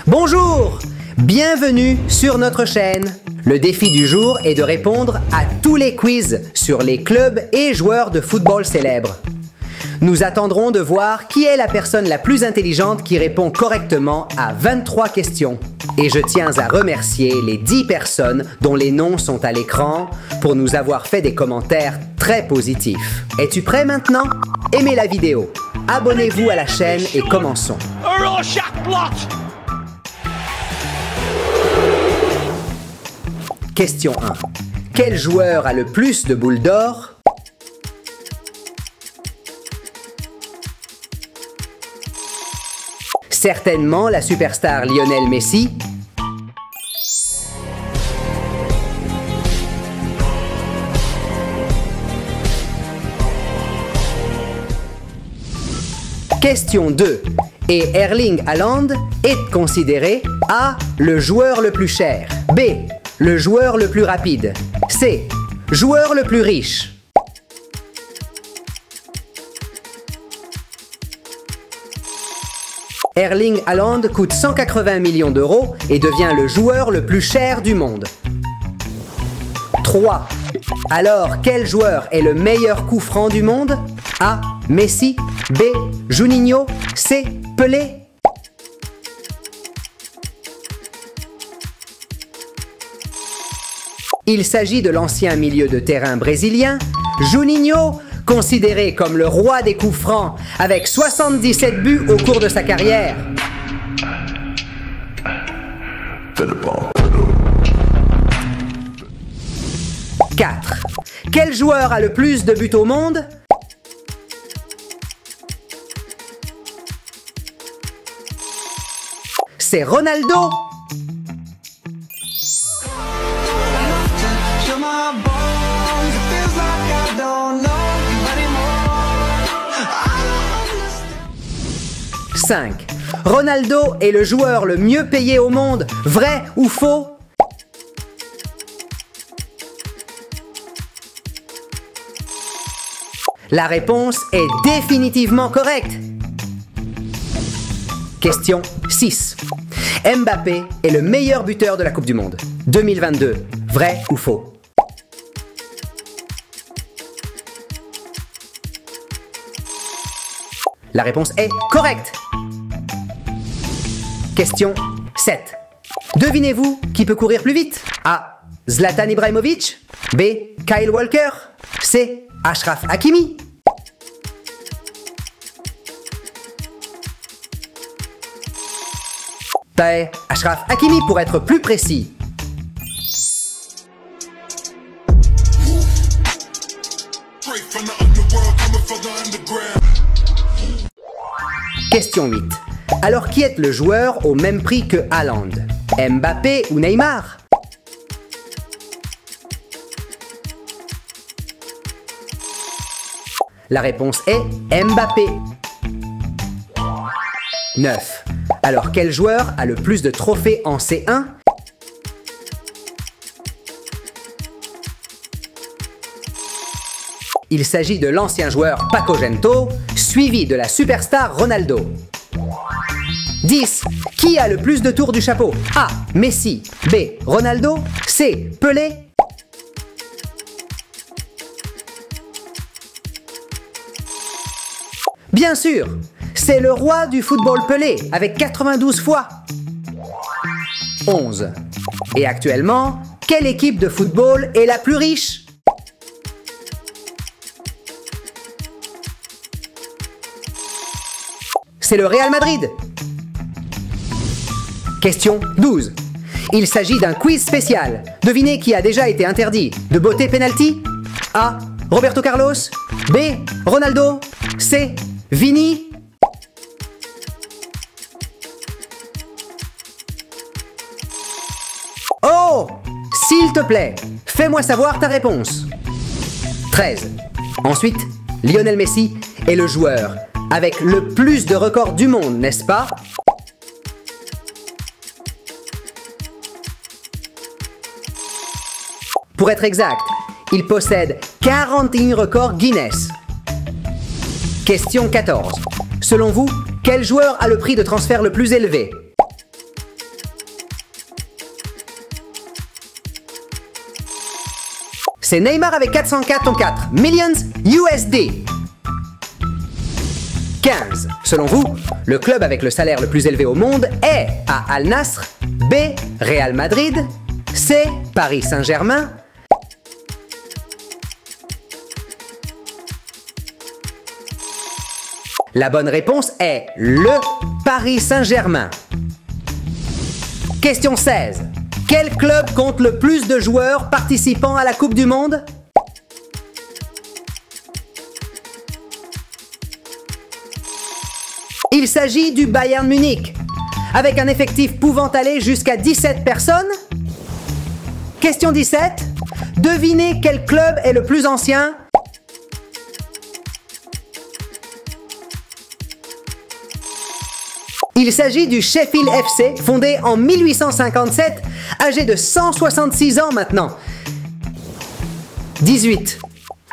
Bonjour! Bienvenue sur notre chaîne. Le défi du jour est de répondre à tous les quiz sur les clubs et joueurs de football célèbres. Nous attendrons de voir qui est la personne la plus intelligente qui répond correctement à 23 questions. Et je tiens à remercier les 10 personnes dont les noms sont à l'écran pour nous avoir fait des commentaires très positifs. Es-tu prêt maintenant? Aimez la vidéo, abonnez-vous à la chaîne et commençons. Question 1. Quel joueur a le plus de boules d'or? Certainement la superstar Lionel Messi. Question 2. Et Erling Haaland est considéré A. Le joueur le plus cher. B. Le joueur le plus rapide. C. Joueur le plus riche. Erling Haaland coûte 180 millions d'euros et devient le joueur le plus cher du monde. 3. Alors, quel joueur est le meilleur coup franc du monde? A. Messi. B. Juninho. C. Pelé. Il s'agit de l'ancien milieu de terrain brésilien, Juninho, considéré comme le roi des coups francs avec 77 buts au cours de sa carrière. 4. Quel joueur a le plus de buts au monde? C'est Ronaldo. 5. Ronaldo est le joueur le mieux payé au monde, vrai ou faux? La réponse est définitivement correcte. Question 6. Mbappé est le meilleur buteur de la Coupe du Monde 2022, vrai ou faux? La réponse est correcte. Question 7. Devinez-vous qui peut courir plus vite? A. Zlatan Ibrahimovic. B. Kyle Walker. C. Achraf Hakimi. C'est Achraf Hakimi pour être plus précis. Question 8. Alors qui est le joueur au même prix que Haaland? Mbappé ou Neymar? La réponse est Mbappé. 9. Alors quel joueur a le plus de trophées en C1? Il s'agit de l'ancien joueur Paco Gento, suivi de la superstar Ronaldo. 10. Qui a le plus de tours du chapeau? A. Messi. B. Ronaldo. C. Pelé. Bien sûr, c'est le roi du football Pelé, avec 92 fois. 11. Et actuellement, quelle équipe de football est la plus riche? C'est le Real Madrid. Question 12. Il s'agit d'un quiz spécial. Devinez qui a déjà été interdit de botter penalty? A. Roberto Carlos. B. Ronaldo. C. Vini. Oh! S'il te plaît, fais-moi savoir ta réponse. 13. Ensuite, Lionel Messi est le joueur avec le plus de records du monde, n'est-ce pas? Pour être exact, il possède 41 records Guinness. Question 14. Selon vous, quel joueur a le prix de transfert le plus élevé? C'est Neymar avec 404 millions USD. 15. Selon vous, le club avec le salaire le plus élevé au monde est A. Al Nassr, B. Real Madrid, C. Paris Saint-Germain. La bonne réponse est le Paris Saint-Germain. Question 16. Quel club compte le plus de joueurs participant à la Coupe du Monde? Il s'agit du Bayern Munich, avec un effectif pouvant aller jusqu'à 17 personnes. Question 17. Devinez quel club est le plus ancien? Il s'agit du Sheffield FC, fondé en 1857, âgé de 166 ans maintenant. 18.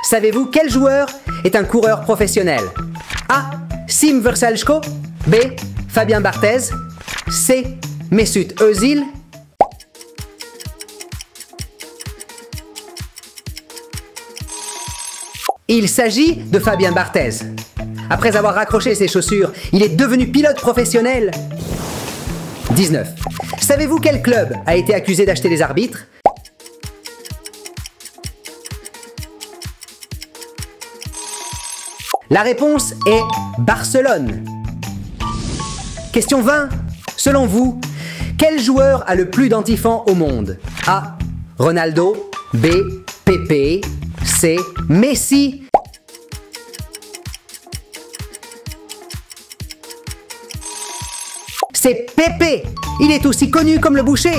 Savez-vous quel joueur est un coureur professionnel? A. Sim Vrsaljko, B. Fabien Barthez, C. Mesut Özil. Il s'agit de Fabien Barthez. Après avoir raccroché ses chaussures, il est devenu pilote professionnel. 19. Savez-vous quel club a été accusé d'acheter des arbitres? La réponse est Barcelone. Question 20. Selon vous, quel joueur a le plus d'antifans au monde? A. Ronaldo, B. Pepe, C. Messi. C'est Pepe. Il est aussi connu comme le boucher.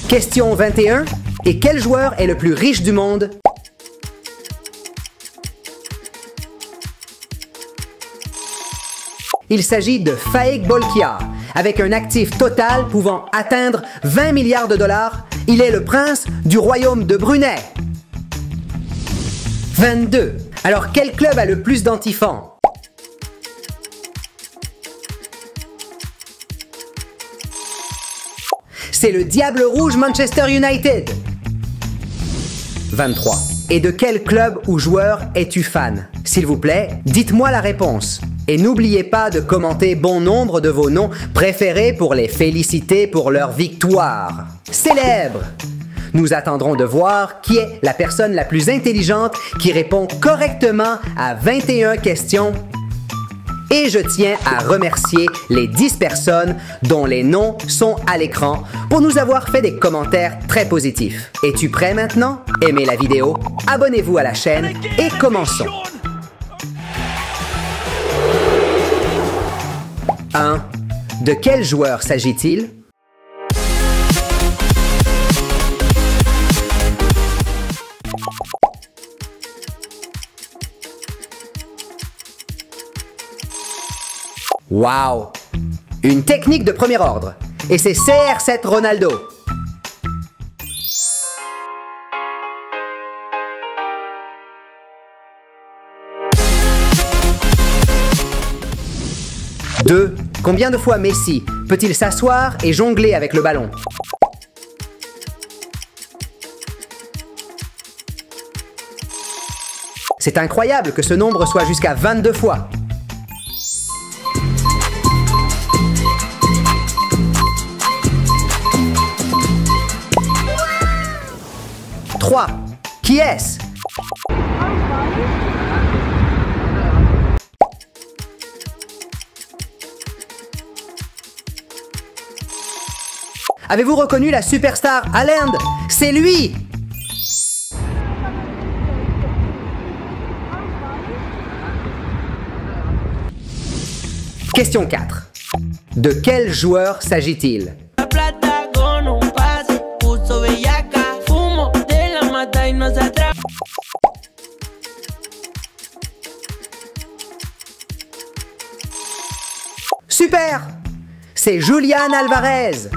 Question 21. Et quel joueur est le plus riche du monde? Il s'agit de Faik Bolkiah. Avec un actif total pouvant atteindre 20 milliards de dollars, il est le prince du royaume de Brunei. 22. Alors quel club a le plus d'antifans? C'est le Diable Rouge Manchester United. 23. Et de quel club ou joueur es-tu fan? S'il vous plaît, dites-moi la réponse. Et n'oubliez pas de commenter bon nombre de vos noms préférés pour les féliciter pour leur victoire. Célèbre! Nous attendrons de voir qui est la personne la plus intelligente qui répond correctement à 21 questions. Et je tiens à remercier les 10 personnes dont les noms sont à l'écran pour nous avoir fait des commentaires très positifs. Es-tu prêt maintenant? Aimez la vidéo, abonnez-vous à la chaîne et commençons. 1. De quel joueur s'agit-il? Wow! Une technique de premier ordre. Et c'est CR7 Ronaldo. Deux. Combien de fois Messi peut-il s'asseoir et jongler avec le ballon? C'est incroyable que ce nombre soit jusqu'à 22 fois. 3. Qui est-ce? Avez-vous reconnu la superstar Haaland? C'est lui! Question 4. De quel joueur s'agit-il? Super! C'est Julián Alvarez.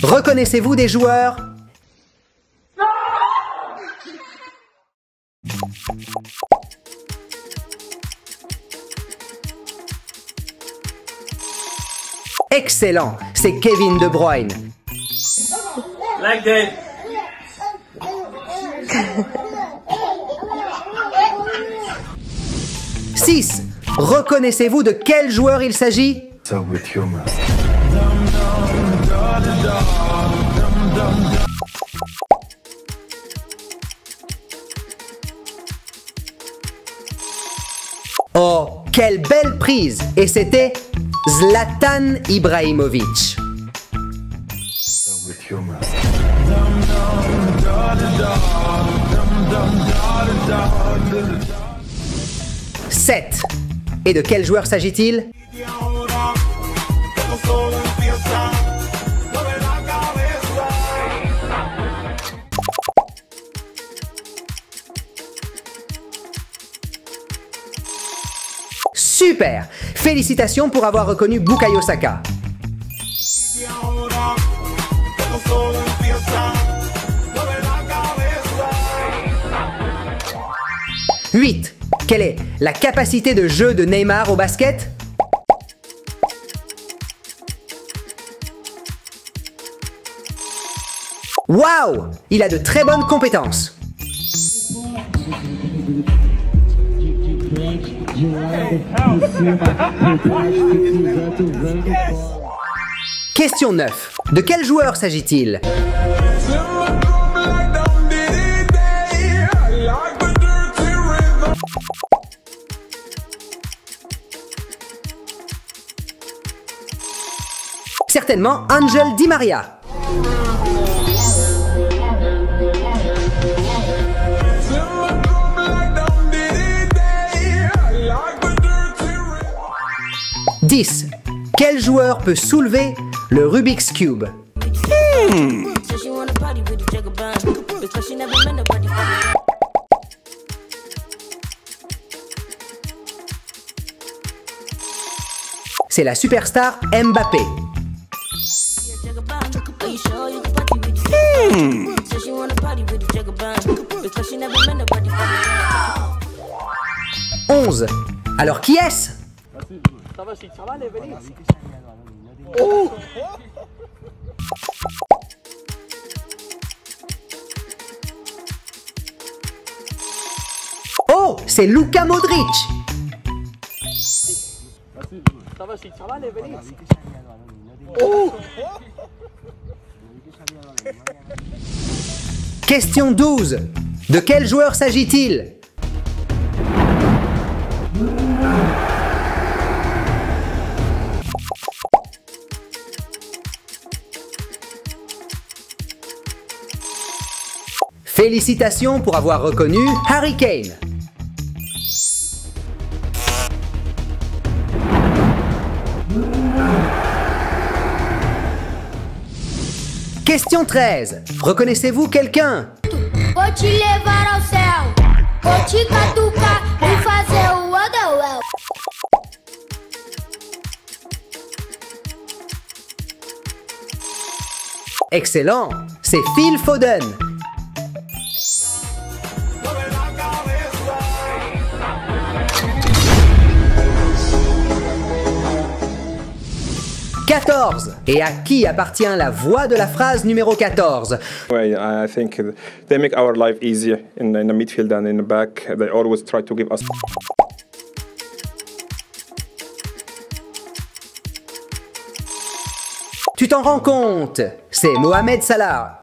Reconnaissez-vous des joueurs? Excellent, c'est Kevin De Bruyne. Like that. 6. Reconnaissez-vous de quel joueur il s'agit? Oh, quelle belle prise! Et c'était Zlatan Ibrahimovic. Sept. Et de quel joueur s'agit-il? Super! Félicitations pour avoir reconnu Bukayo Saka. 8. Quelle est la capacité de jeu de Neymar au basket? Waouh! Il a de très bonnes compétences. Question 9. De quel joueur s'agit-il? Certainement Angel Di Maria. « 10. Quel joueur peut soulever le Rubik's Cube? C'est la superstar Mbappé. « 11. Alors qui est-ce? Oh, c'est Luka Modric. Question 12. De quel joueur s'agit-il? Félicitations pour avoir reconnu Harry Kane. Question 13. Reconnaissez-vous quelqu'un? Vou te levar ao céu, vou te catucar e fazer o Wonderwell. Excellent, c'est Phil Foden. « 14. Et à qui appartient la voix de la phrase numéro 14? I think they make our life easier in the midfield and in the back. They always try to give us. Tu t'en rends compte? C'est Mohamed Salah.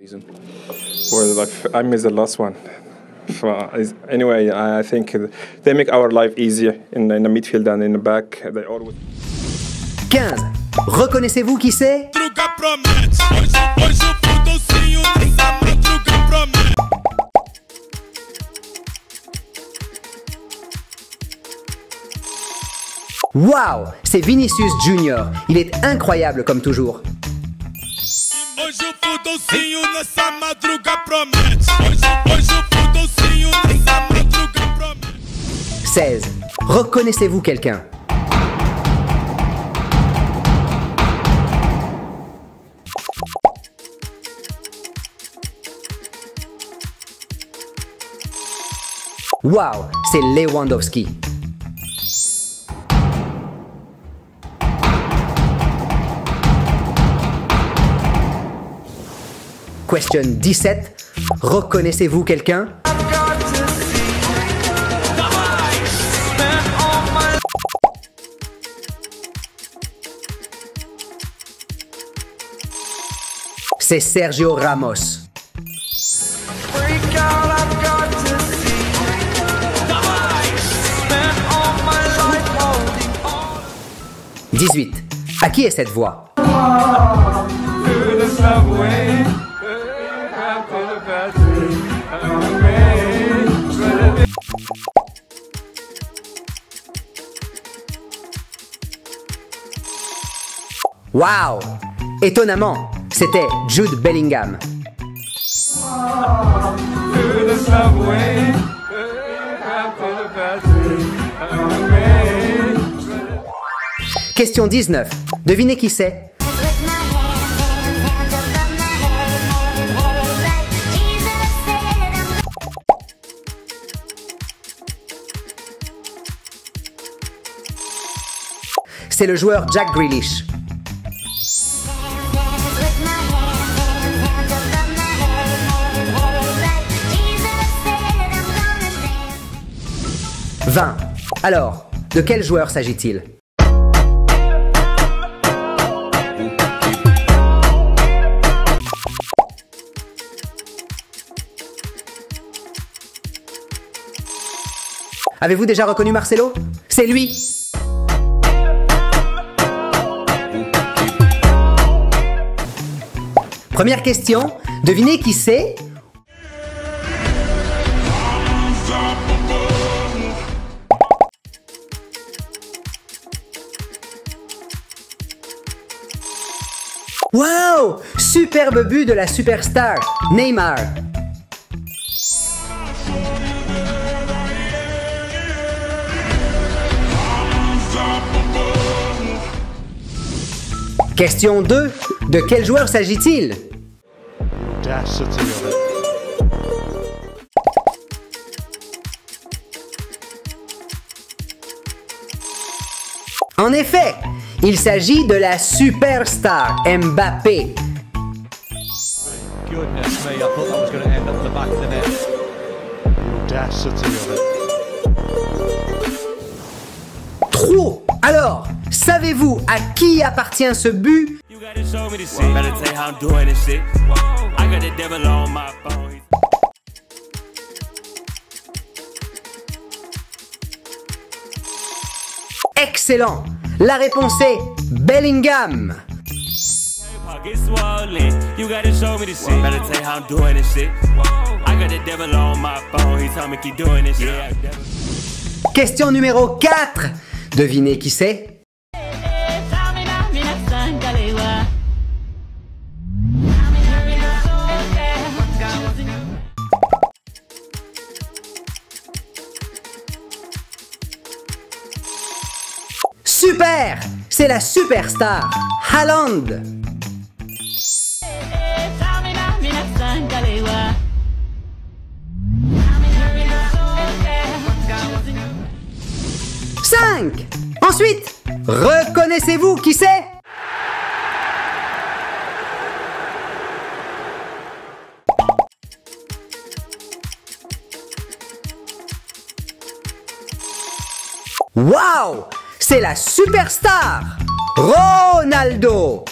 Well, I missed the last one. Anyway, I think they make our life easier in the midfield and in the back. They always. 15. Reconnaissez-vous qui c'est? Waouh, c'est Vinicius Junior. Il est incroyable comme toujours. 16. Reconnaissez-vous quelqu'un? Waouh, c'est Lewandowski. Question 17. Reconnaissez-vous quelqu'un? C'est Sergio Ramos. 18. À qui est cette voix? Wow! Étonnamment, c'était Jude Bellingham. Question 19. Devinez qui c'est? C'est le joueur Jack Grealish. « 20. Alors, de quel joueur s'agit-il? Avez-vous déjà reconnu Marcelo? C'est lui! Première question, devinez qui c'est? Wow! Superbe but de la superstar, Neymar. Question 2. De quel joueur s'agit-il? En effet, il s'agit de la superstar Mbappé. Trop! Alors, savez-vous à qui appartient ce but? Excellent! La réponse est Bellingham. Question numéro 4. Devinez qui c'est? Super! C'est la superstar, Haaland. Cinq. Ensuite, reconnaissez-vous qui c'est? Waouh! C'est la superstar, Ronaldo.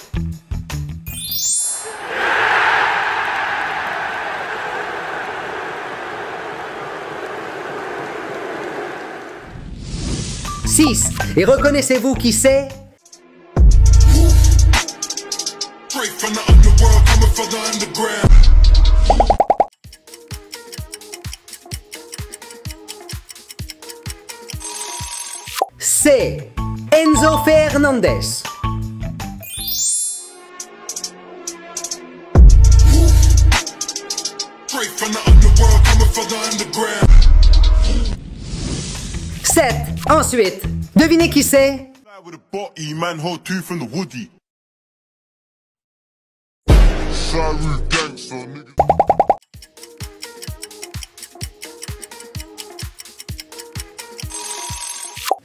Six. Et reconnaissez-vous qui c'est? C'est Enzo Fernandez. Sept. Ensuite, devinez qui c'est?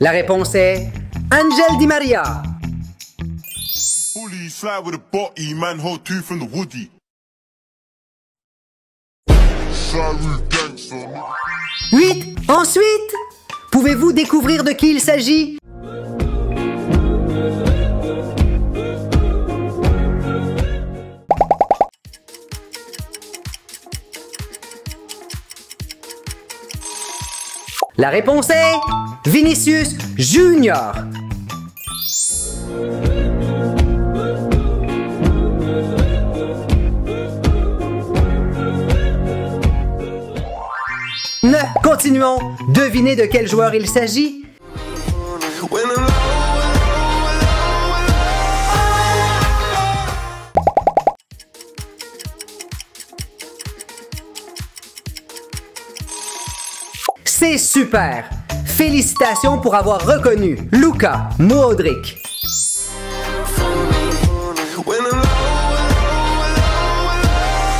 La réponse est Angel Di Maria. Bully slide with a body, man hold two from the woody. Sorry gangster. 8. Ensuite, pouvez-vous découvrir de qui il s'agit? La réponse est Vinicius Junior. Continuons. Devinez de quel joueur il s'agit? C'est super! Félicitations pour avoir reconnu Luka Modric.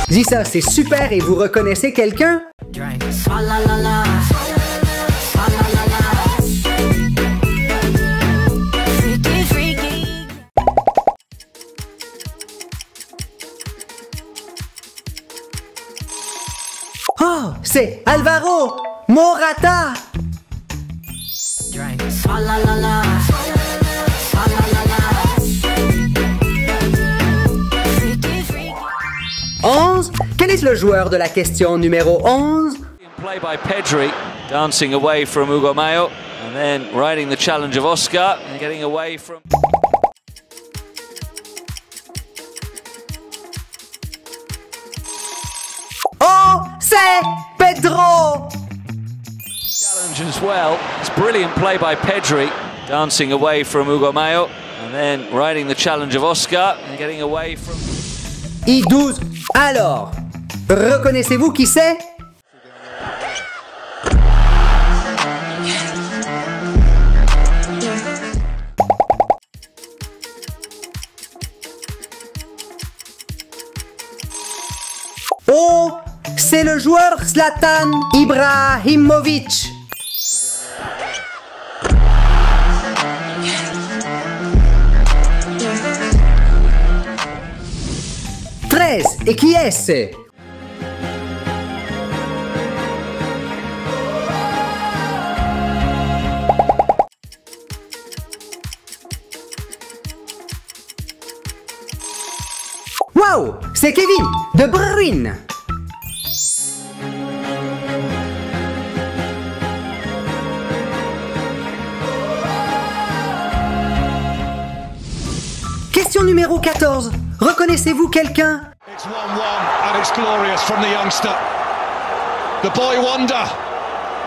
Dis ça, c'est super et vous reconnaissez quelqu'un? 'Oh, c'est Alvaro Morata! 11. Quel est le joueur de la question numéro 11? Play by Pedri, dancing away from Hugo Mayo, and then riding the challenge of Oscar and getting away from... Oh, c'est Pedro! Challenge as well. It's brilliant play by Pedri, dancing away from Hugo Mayo, and then riding the challenge of Oscar and getting away from... I12. Alors, reconnaissez-vous qui c'est? Oh, c'est le joueur Zlatan Ibrahimovic. Et qui est-ce? Wow, c'est Kevin De Bruyne. Question numéro 14. Reconnaissez-vous quelqu'un? It's 1-1 and it's glorious from the youngster. The boy wonder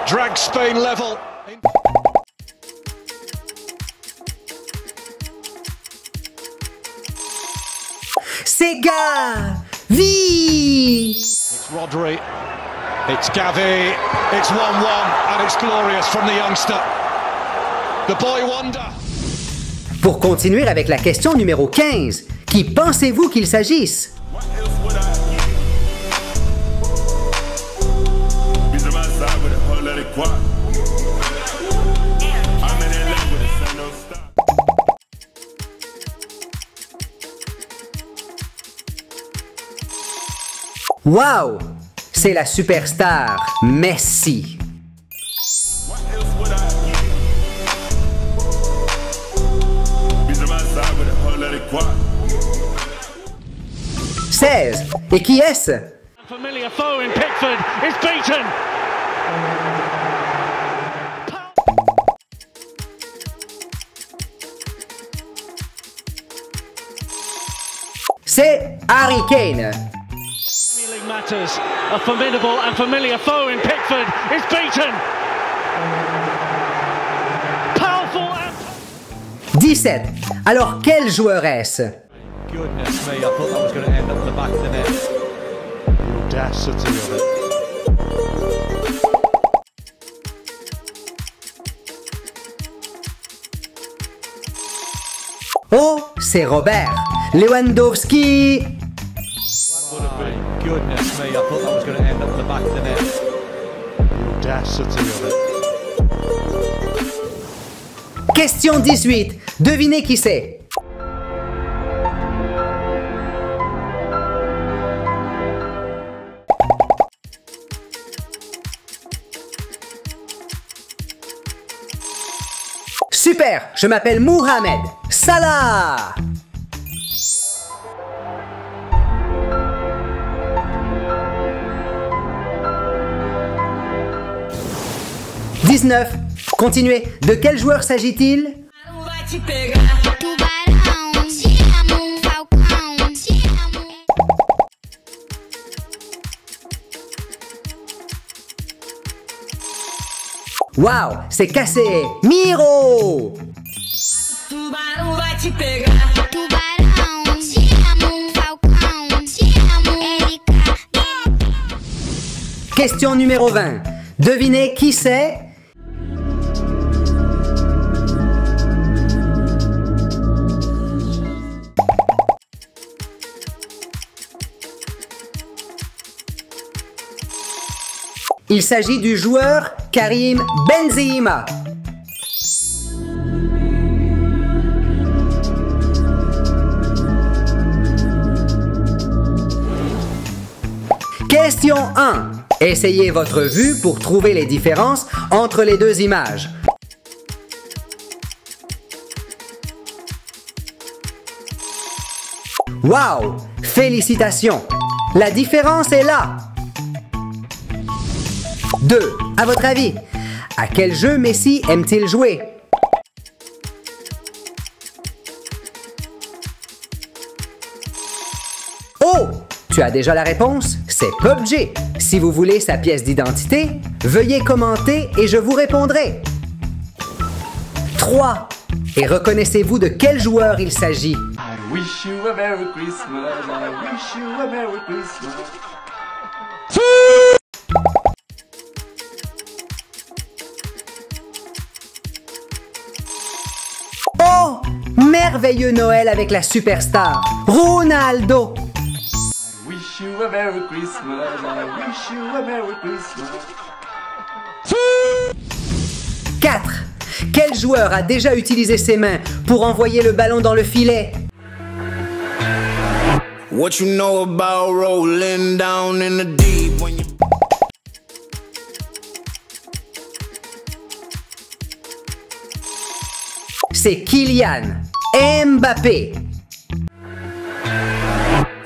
drags Spain level. C'est Gavi! It's Rodri. It's Gavi. It's 1-1 and it's glorious from the youngster. The boy wonder. Pour continuer avec la question numéro 15, qui pensez-vous qu'il s'agisse? Wow! C'est la superstar Messi. Et qui est-ce? Familiar foe in Pickford is beaten. C'est Harry Kane. Matters. A formidable and familiar foe in Pickford is beaten. Powerful and... 17. Alors quel joueur est-ce? Goodness me, I thought that was going to end up at the back of the net. The audacity of it. Oh, c'est Robert Lewandowski. Goodness me, I thought that was going to end up at the back of the net. The audacity of it. Question 18. Devinez qui c'est. Super, je m'appelle Mohamed Salah. « 19. Continuez. De quel joueur s'agit-il? Wow, c'est cassé. Miro. Question numéro 20. Devinez qui c'est? Il s'agit du joueur Karim Benzema. Question 1. Essayez votre vue pour trouver les différences entre les deux images. Wow! Félicitations! La différence est là! 2. À votre avis, à quel jeu Messi aime-t-il jouer? Oh! Tu as déjà la réponse? C'est PUBG. Si vous voulez sa pièce d'identité, veuillez commenter et je vous répondrai. 3. Et reconnaissez-vous de quel joueur il s'agit? I wish you a Merry Christmas, I wish you a Merry Christmas. Oh! Merveilleux Noël avec la superstar, Ronaldo! I wish you a Merry Christmas, I wish you a Merry Christmas. 4. Quel joueur a déjà utilisé ses mains pour envoyer le ballon dans le filet? What you know about rolling down in the deep when you... C'est Kylian Mbappé.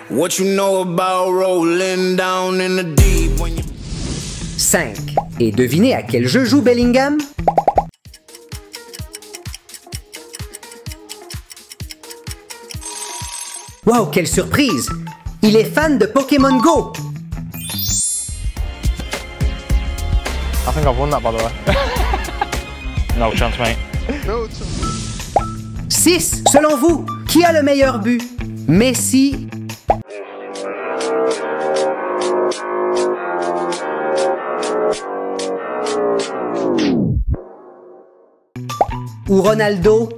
What you know about rolling down in the deep when you... 5. Et devinez à quel jeu joue Bellingham? Wow, quelle surprise! Il est fan de Pokémon Go! I think I've won that, by the way. No chance, mate. No chance. 6. Selon vous, qui a le meilleur but? Messi ou Ronaldo?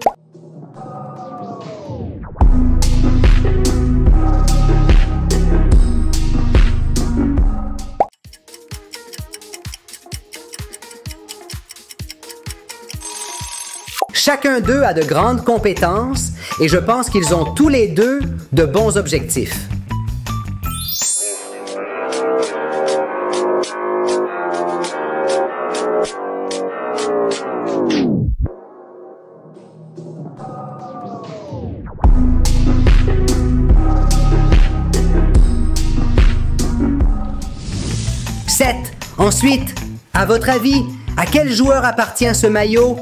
Chacun d'eux a de grandes compétences et je pense qu'ils ont tous les deux de bons objectifs. Ensuite, à votre avis, à quel joueur appartient ce maillot?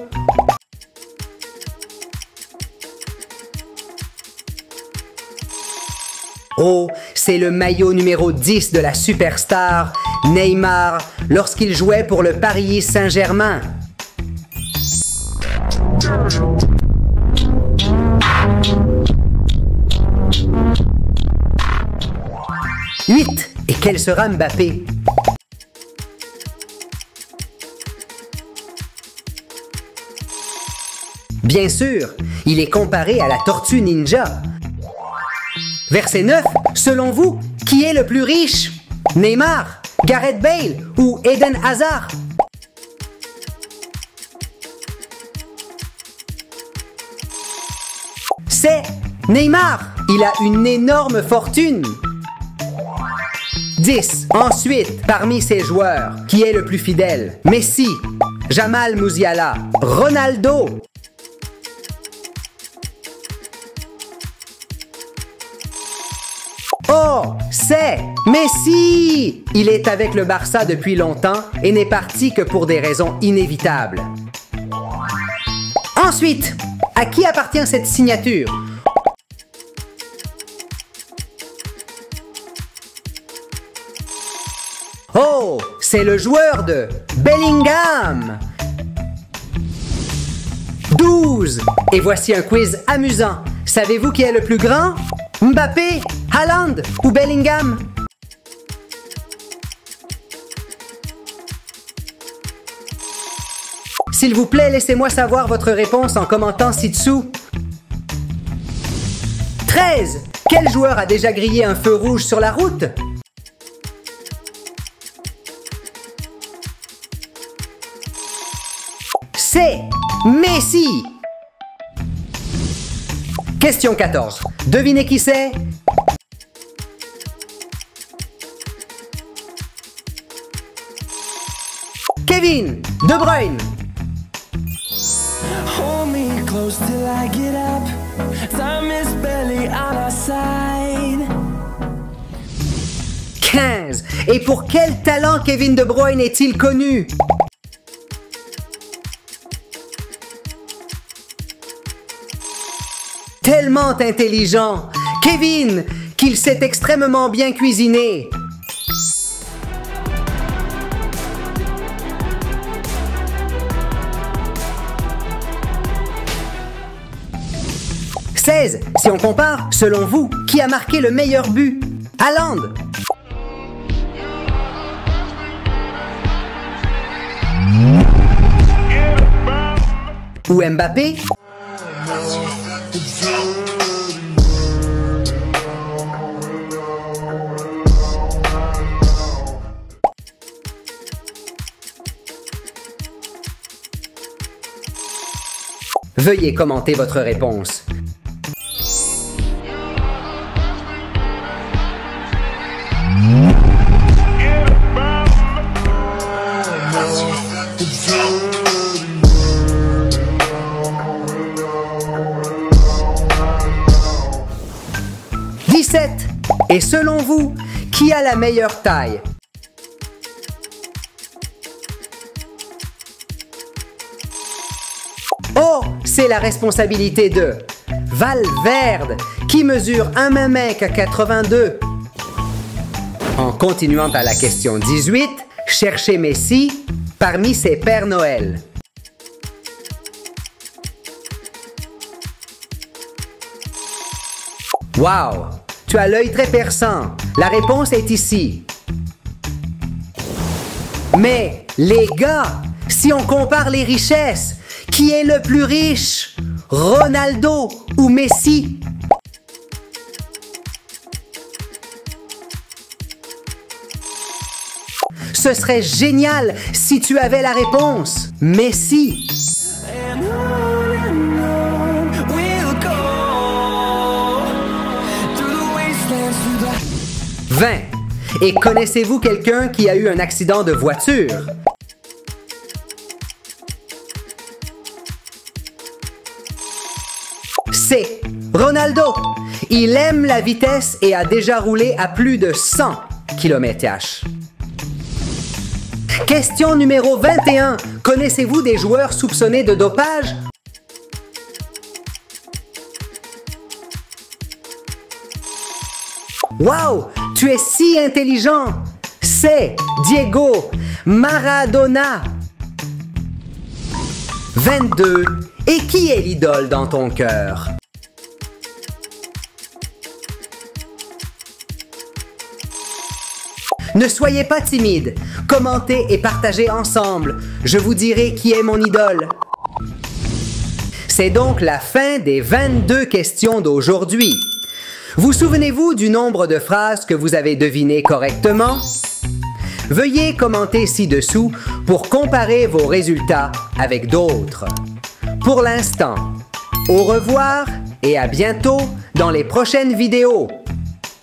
Oh, c'est le maillot numéro 10 de la superstar, Neymar, lorsqu'il jouait pour le Paris Saint-Germain. « 8. Et quel sera Mbappé? Bien sûr, il est comparé à la tortue ninja. Verset 9, selon vous, qui est le plus riche? Neymar, Gareth Bale ou Eden Hazard? C'est Neymar. Il a une énorme fortune. 10. Ensuite, parmi ces joueurs, qui est le plus fidèle? Messi, Jamal Musiala, Ronaldo. Oh, c'est Messi! Il est avec le Barça depuis longtemps et n'est parti que pour des raisons inévitables. Ensuite, à qui appartient cette signature? Oh, c'est le joueur de Bellingham! 12. Et voici un quiz amusant. Savez-vous qui est le plus grand? Mbappé, Haaland ou Bellingham? S'il vous plaît, laissez-moi savoir votre réponse en commentant ci-dessous. 13. Quel joueur a déjà grillé un feu rouge sur la route? C'est Messi! Question 14. Devinez qui c'est? Kevin De Bruyne. Hold me close till I get up. Time is barely on our side. 15. Et pour quel talent Kevin De Bruyne est-il connu? Tellement intelligent, Kevin, qu'il sait extrêmement bien cuisiner. « 16. Si on compare, selon vous, qui a marqué le meilleur but? Haaland ou Mbappé? Veuillez commenter votre réponse. « 17. Et selon vous, qui a la meilleure taille? Oh, c'est la responsabilité de Valverde, qui mesure 1,82 m. En continuant à la question 18, cherchez Messi parmi ses Pères Noël. Wow! Tu as l'œil très perçant. La réponse est ici. Mais, les gars, si on compare les richesses, qui est le plus riche? Ronaldo ou Messi? Ce serait génial si tu avais la réponse. Messi. 20. Et connaissez-vous quelqu'un qui a eu un accident de voiture? C'est Ronaldo. Il aime la vitesse et a déjà roulé à plus de 100 km/h. Question numéro 21. Connaissez-vous des joueurs soupçonnés de dopage? Wow! Tu es si intelligent! C'est Diego Maradona. 22. Et qui est l'idole dans ton cœur? Ne soyez pas timide. Commentez et partagez ensemble. Je vous dirai qui est mon idole. C'est donc la fin des 22 questions d'aujourd'hui. Vous souvenez-vous du nombre de phrases que vous avez devinées correctement? Veuillez commenter ci-dessous pour comparer vos résultats avec d'autres. Pour l'instant, au revoir et à bientôt dans les prochaines vidéos.